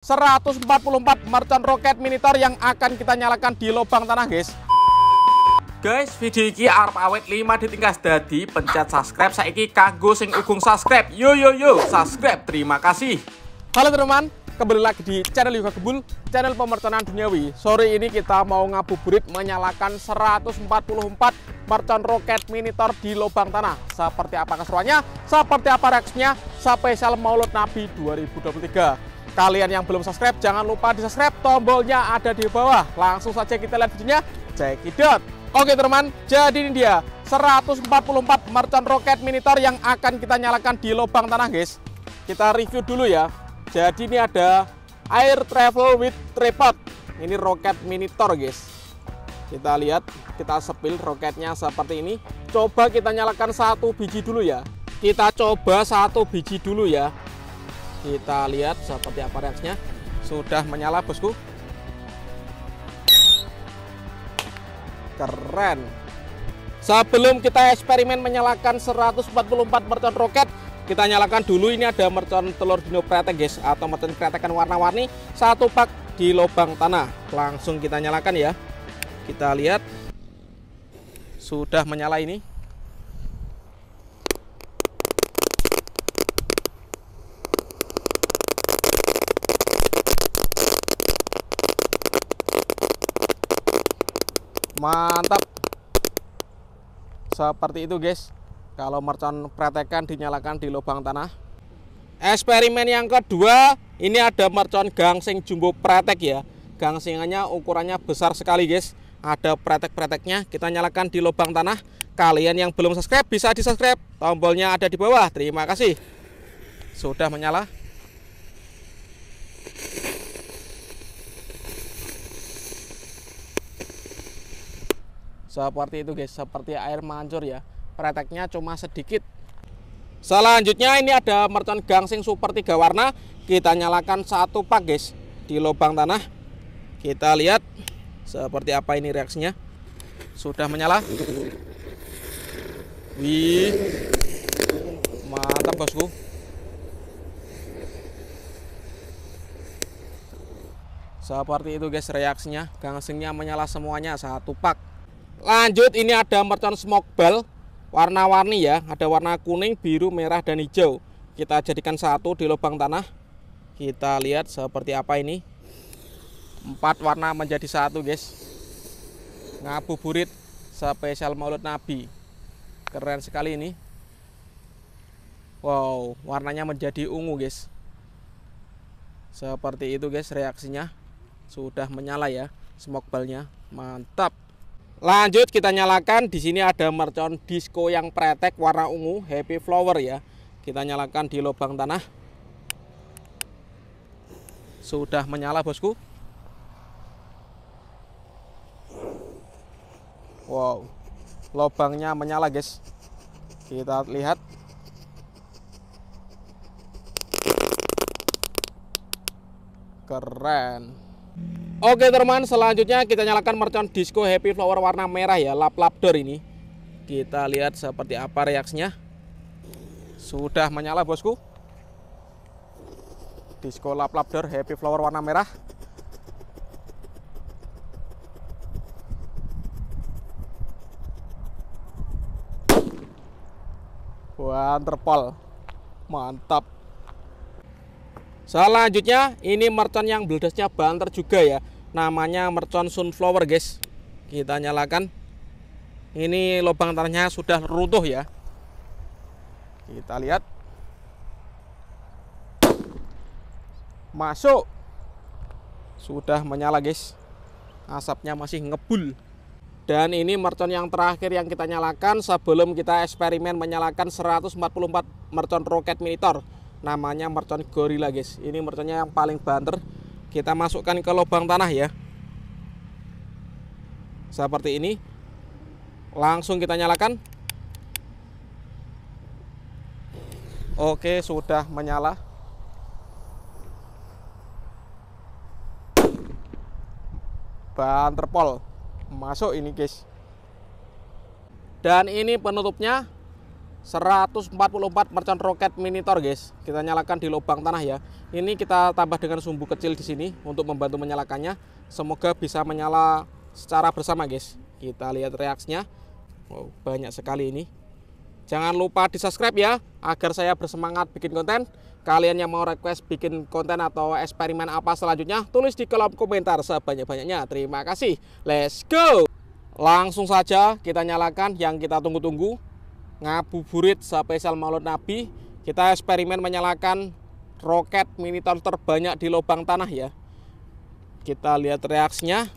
144 mercon roket minitor yang akan kita nyalakan di lubang tanah, guys. Guys, video ini arep awet 5 ditingkas dadi pencet subscribe saiki kanggo sing ugung subscribe. Yo subscribe. Terima kasih. Halo teman-teman, kembali lagi di channel Yoga Gebul, channel pemerconan duniawi. Sore ini kita mau ngabuburit menyalakan 144 mercon roket minitor di lubang tanah. Seperti apa keseruannya? Seperti apa reaksinya? Spesial Maulud Nabi 2023. Kalian yang belum subscribe, jangan lupa di subscribe, tombolnya ada di bawah. Langsung saja kita lihat videonya, cekidot. Oke teman, jadi ini dia 144 mercon roket minitor yang akan kita nyalakan di lubang tanah, guys. Kita review dulu ya. Jadi ini ada Air Travel with Tripod. Ini roket minitor, guys. Kita lihat, kita sepil roketnya seperti ini. Coba kita nyalakan satu biji dulu ya. Kita coba satu biji dulu ya. Kita lihat seperti apa reaksinya. Sudah menyala, bosku. Keren. Sebelum kita eksperimen menyalakan 144 mercon roket, kita nyalakan dulu. Ini ada mercon telur dino pretek, guys, atau mercon kretekan warna-warni, satu pak di lubang tanah. Langsung kita nyalakan ya. Kita lihat sudah menyala ini. Mantap. Seperti itu, guys, kalau mercon pretekan dinyalakan di lubang tanah. Eksperimen yang kedua, ini ada mercon gangsing jumbo pretek ya. Gangsingannya ukurannya besar sekali, guys. Ada pretek-preteknya. Kita nyalakan di lubang tanah. Kalian yang belum subscribe bisa di subscribe, tombolnya ada di bawah. Terima kasih. Sudah menyala. Seperti itu, guys, seperti air mancur ya. Preteknya cuma sedikit. Selanjutnya ini ada mercon gangsing super 3 warna. Kita nyalakan satu pak, guys, di lubang tanah. Kita lihat seperti apa ini reaksinya. Sudah menyala. Wih, mantap, bosku. Seperti itu, guys, reaksinya. Gangsingnya menyala semuanya, satu pak. Lanjut, ini ada mercon smoke ball warna-warni ya. Ada warna kuning, biru, merah, dan hijau. Kita jadikan satu di lubang tanah. Kita lihat seperti apa ini. 4 warna menjadi satu, guys. Ngabuburit spesial Maulud Nabi. Keren sekali ini. Wow, warnanya menjadi ungu, guys. Seperti itu, guys, reaksinya. Sudah menyala ya smoke ballnya. Mantap. Lanjut kita nyalakan. Di sini ada mercon disco yang pretek warna ungu, happy flower ya. Kita nyalakan di lubang tanah. Sudah menyala, bosku. Wow, lubangnya menyala, guys. Kita lihat. Keren. Oke teman, selanjutnya kita nyalakan mercon disco happy flower warna merah ya, lap-lap door ini. Kita lihat seperti apa reaksinya. Sudah menyala, bosku. Disco lap-lap door happy flower warna merah. Wonderful. Mantap. Selanjutnya ini mercon yang bledesnya banter juga ya. Namanya mercon sunflower, guys. Kita nyalakan. Ini lubang tanahnya sudah runtuh ya. Kita lihat. Masuk. Sudah menyala, guys. Asapnya masih ngebul. Dan ini mercon yang terakhir yang kita nyalakan sebelum kita eksperimen menyalakan 144 mercon roket minitor. Namanya mercon gorilla, guys. Ini merconnya yang paling banter. Kita masukkan ke lubang tanah ya. Seperti ini. Langsung kita nyalakan. Oke, sudah menyala. Banterpol. Masuk ini, guys. Dan ini penutupnya. 144 mercon roket minitor guys. Kita nyalakan di lubang tanah ya. Ini kita tambah dengan sumbu kecil di sini untuk membantu menyalakannya. Semoga bisa menyala secara bersama guys. Kita lihat reaksinya. Wow, banyak sekali ini. Jangan lupa di subscribe ya, agar saya bersemangat bikin konten. Kalian yang mau request bikin konten atau eksperimen apa selanjutnya, tulis di kolom komentar sebanyak-banyaknya. Terima kasih. Let's go. Langsung saja kita nyalakan yang kita tunggu-tunggu. Ngabuburit spesial Maulid Nabi. Kita eksperimen menyalakan roket minitor terbanyak di lubang tanah ya. Kita lihat reaksinya.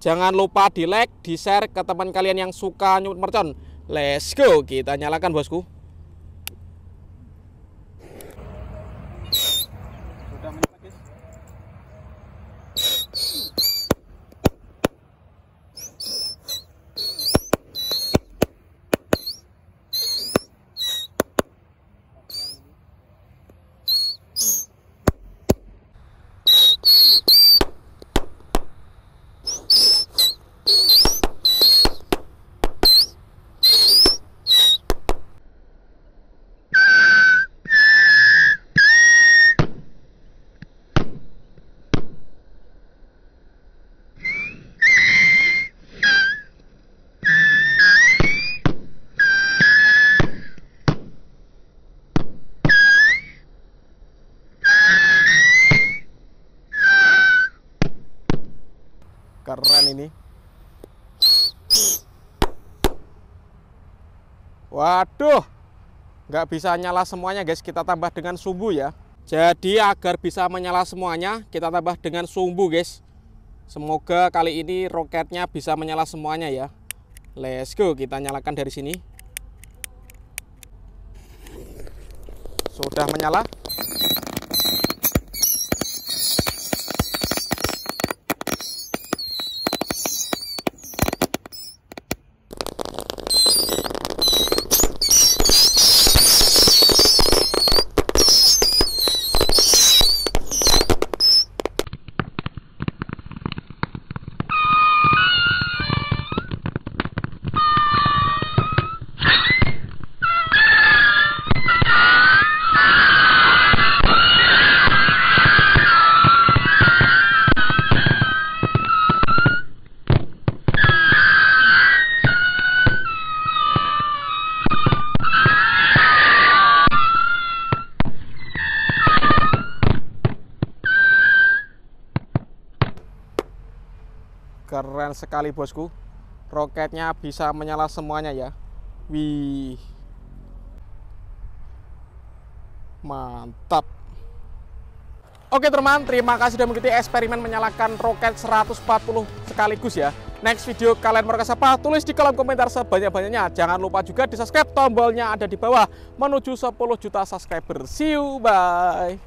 Jangan lupa di like, di share ke teman kalian yang suka nyumut mercon. Let's go, kita nyalakan bosku. Sudah menyala guys. Keren ini. Waduh, nggak bisa nyala semuanya guys. Kita tambah dengan sumbu ya. Jadi agar bisa menyala semuanya, kita tambah dengan sumbu guys. Semoga kali ini roketnya bisa menyala semuanya ya. Let's go, kita nyalakan dari sini. Sudah menyala. Keren sekali bosku. Roketnya bisa menyala semuanya ya. Wih, mantap. Oke teman, terima kasih sudah mengikuti eksperimen menyalakan roket 140 sekaligus ya. Next video kalian mau request apa? Tulis di kolom komentar sebanyak-banyaknya. Jangan lupa juga di subscribe, tombolnya ada di bawah menuju 10 juta subscriber. See you, bye.